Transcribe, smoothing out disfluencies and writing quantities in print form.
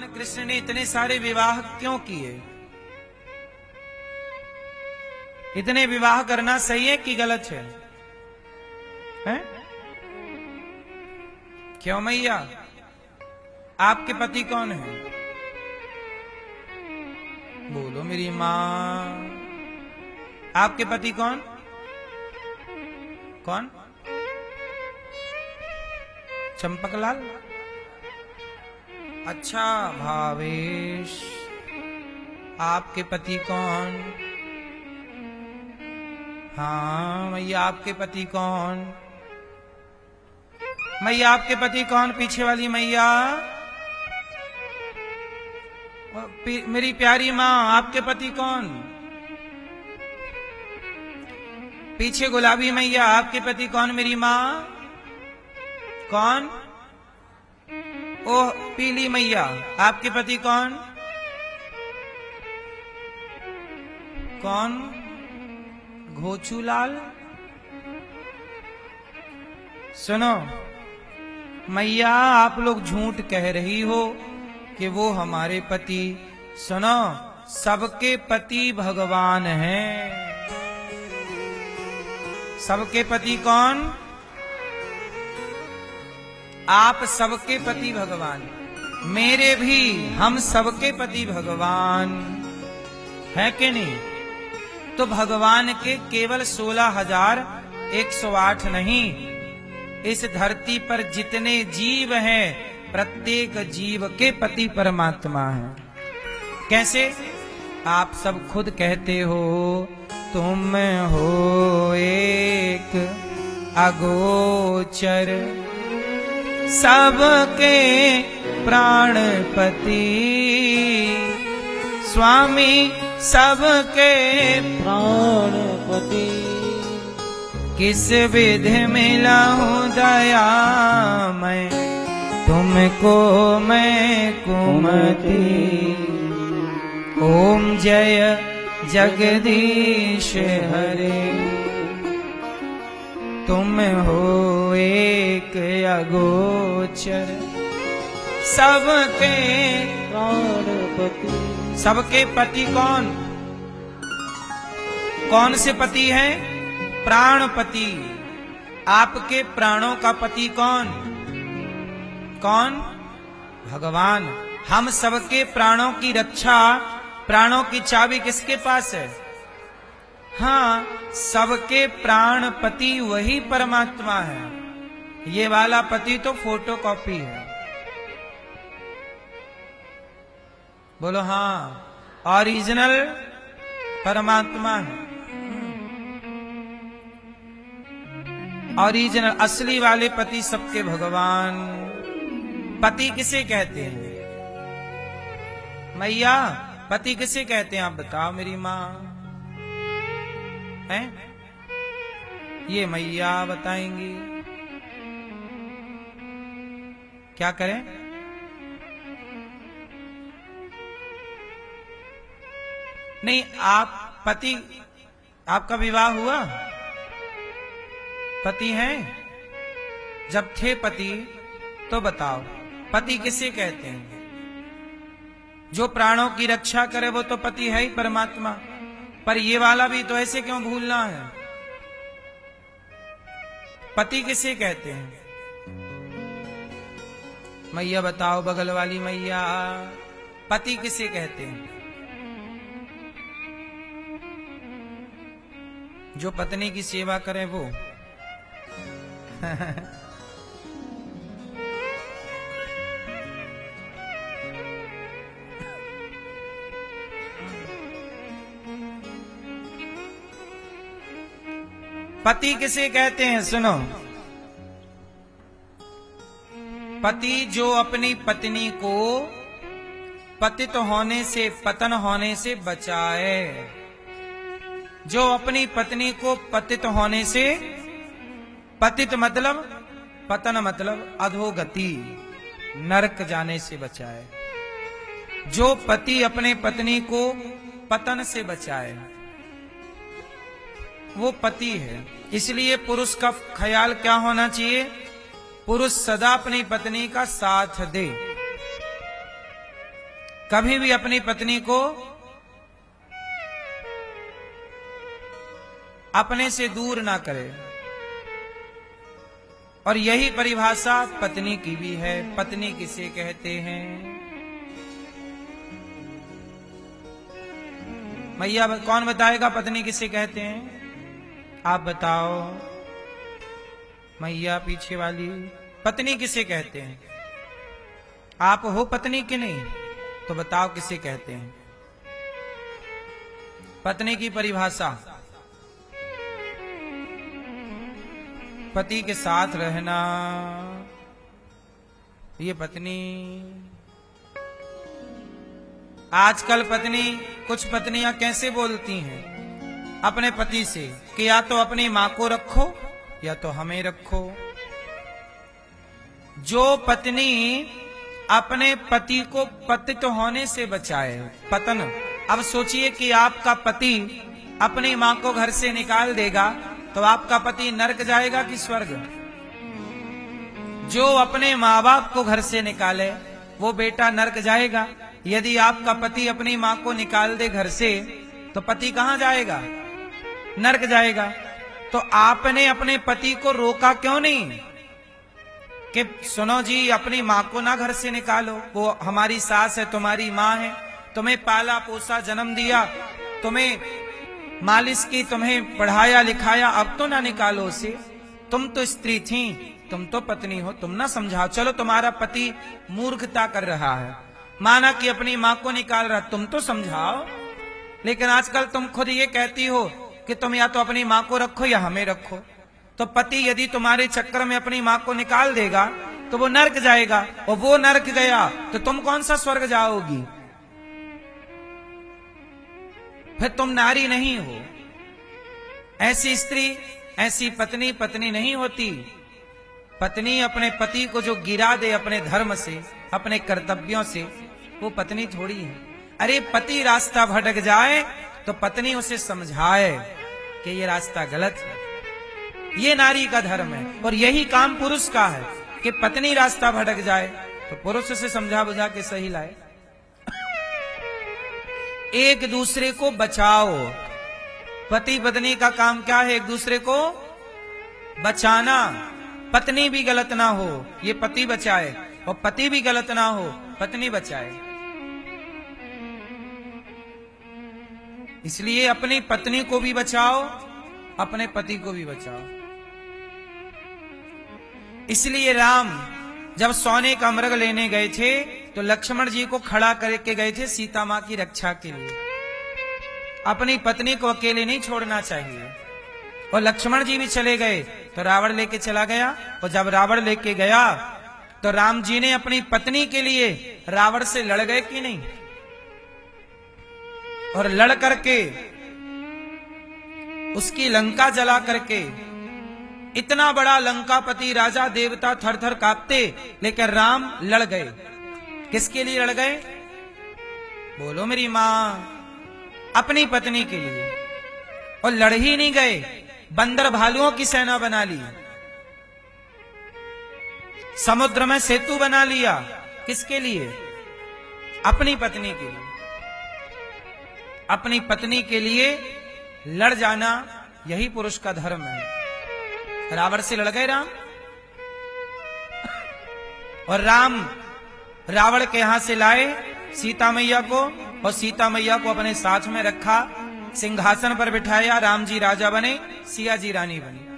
भगवान कृष्ण ने इतने सारे विवाह क्यों किए? इतने विवाह करना सही है कि गलत है? हैं? क्यों मैया? आपके पति कौन है? बोलो मेरी मां, आपके पति कौन? कौन? चंपकलाल? अच्छा भावेश, आपके पति कौन? हाँ मैया, आपके पति कौन? मैया आपके पति कौन? पीछे वाली मैया, मेरी प्यारी माँ, आपके पति कौन? पीछे गुलाबी मैया, आपके पति कौन? मेरी माँ कौन? ओह पीली मैया, आपके पति कौन? कौन? घोचूलाल? सुनो मैया, आप लोग झूठ कह रही हो कि वो हमारे पति। सुनो, सबके पति भगवान हैं। सबके पति कौन? आप सबके पति भगवान, मेरे भी, हम सबके पति भगवान है कि नहीं? तो भगवान के केवल 16,108 नहीं, इस धरती पर जितने जीव हैं प्रत्येक जीव के पति परमात्मा है। कैसे? आप सब खुद कहते हो तुम हो एक अगोचर सबके प्राणपति, स्वामी सबके प्राणपति। किस विधि मिला हूँ दया मैं तुमको मैं कुमति। ओम जय जगदीश हरे, तुम हो एक अगोचर सबके प्राणपति। सबके पति कौन? कौन से पति है? प्राणपति। आपके प्राणों का पति कौन? कौन? भगवान। हम सबके प्राणों की रक्षा, प्राणों की चाबी किसके पास है? हाँ, सबके प्राणपति वही परमात्मा है। ये वाला पति तो फोटोकॉपी है। बोलो हाँ, ओरिजिनल परमात्मा है। ओरिजिनल असली वाले पति सबके भगवान। पति किसे कहते हैं मैया? पति किसे कहते हैं आप बताओ मेरी माँ है? ये मैया बताएंगी। क्या करें? नहीं, आप पति, आपका विवाह हुआ? पति हैं? जब थे पति तो बताओ पति किसे कहते हैं? जो प्राणों की रक्षा करे वो तो पति है ही, परमात्मा। पर ये वाला भी तो ऐसे क्यों भूलना है? पति किसे कहते हैं? मैया बताओ, बगल वाली मैया, पति किसे कहते हैं? जो पत्नी की सेवा करे वो। पति किसे कहते हैं? सुनो, पति जो अपनी पत्नी को पतित होने से, पतन होने से बचाए। जो अपनी पत्नी को पतित होने से, पतित मतलब, पतन मतलब अधोगति, नरक जाने से बचाए। जो पति अपने पत्नी को पतन से बचाए वो पति है। इसलिए पुरुष का ख्याल क्या होना चाहिए? पुरुष सदा अपनी पत्नी का साथ दे। कभी भी अपनी पत्नी को अपने से दूर ना करे। और यही परिभाषा पत्नी की भी है। पत्नी किसे कहते हैं? मैया कौन बताएगा पत्नी किसे कहते हैं? आप बताओ मैया, पीछे वाली, पत्नी किसे कहते हैं? आप हो पत्नी कि नहीं? तो बताओ किसे कहते हैं? पत्नी की परिभाषा, पति के साथ रहना, ये पत्नी। आजकल पत्नी, कुछ पत्नियां कैसे बोलती हैं अपने पति से कि या तो अपनी मां को रखो या तो हमें रखो। जो पत्नी अपने पति को पतित होने से बचाए, पतन। अब सोचिए कि आपका पति अपनी मां को घर से निकाल देगा तो आपका पति नरक जाएगा कि स्वर्ग? जो अपने माँ बाप को घर से निकाले वो बेटा नरक जाएगा। यदि आपका पति अपनी मां को निकाल दे घर से तो पति कहां जाएगा? नरक जाएगा। तो आपने अपने पति को रोका क्यों नहीं कि सुनो जी, अपनी मां को ना घर से निकालो, वो हमारी सास है, तुम्हारी मां है, तुम्हें पाला पोसा, जन्म दिया, तुम्हें मालिश की, तुम्हें पढ़ाया लिखाया, अब तो ना निकालो उसे। तुम तो स्त्री थी, तुम तो पत्नी हो, तुम ना समझाओ। चलो तुम्हारा पति मूर्खता कर रहा है, माना कि अपनी मां को निकाल रहा, तुम तो समझाओ। लेकिन आजकल तुम खुद ये कहती हो कि तुम या तो अपनी मां को रखो या हमें रखो। तो पति यदि तुम्हारे चक्कर में अपनी मां को निकाल देगा तो वो नरक जाएगा, और वो नरक गया तो तुम कौन सा स्वर्ग जाओगी? फिर तुम नारी नहीं हो। ऐसी स्त्री, ऐसी पत्नी पत्नी नहीं होती। पत्नी अपने पति को जो गिरा दे अपने धर्म से, अपने कर्तव्यों से, वो पत्नी थोड़ी है। अरे पति रास्ता भटक जाए तो पत्नी उसे समझाए कि ये रास्ता गलत है। ये नारी का धर्म है। और यही काम पुरुष का है कि पत्नी रास्ता भटक जाए तो पुरुष उसे समझा बुझा के सही लाए। एक दूसरे को बचाओ। पति पत्नी का काम क्या है? एक दूसरे को बचाना। पत्नी भी गलत ना हो, ये पति बचाए, और पति भी गलत ना हो, पत्नी बचाए। इसलिए अपनी पत्नी को भी बचाओ, अपने पति को भी बचाओ। इसलिए राम जब सोने का मृग लेने गए थे तो लक्ष्मण जी को खड़ा करके गए थे सीता मां की रक्षा के लिए। अपनी पत्नी को अकेले नहीं छोड़ना चाहिए। और लक्ष्मण जी भी चले गए तो रावण लेके चला गया। और जब रावण लेके गया तो राम जी ने अपनी पत्नी के लिए रावण से लड़ गए कि नहीं? और लड़ करके उसकी लंका जला करके, इतना बड़ा लंकापति राजा देवता थर थर कांपते, लेकिन राम लड़ गए। किसके लिए लड़ गए? बोलो मेरी मां, अपनी पत्नी के लिए। और लड़ ही नहीं गए, बंदर भालुओं की सेना बना ली, समुद्र में सेतु बना लिया। किसके लिए? अपनी पत्नी के लिए। अपनी पत्नी के लिए लड़ जाना यही पुरुष का धर्म है। रावण से लड़ गए राम, और राम रावण के यहां से लाए सीता मैया को, और सीता मैया को अपने साथ में रखा, सिंहासन पर बिठाया। राम जी राजा बने, सिया जी रानी बनी।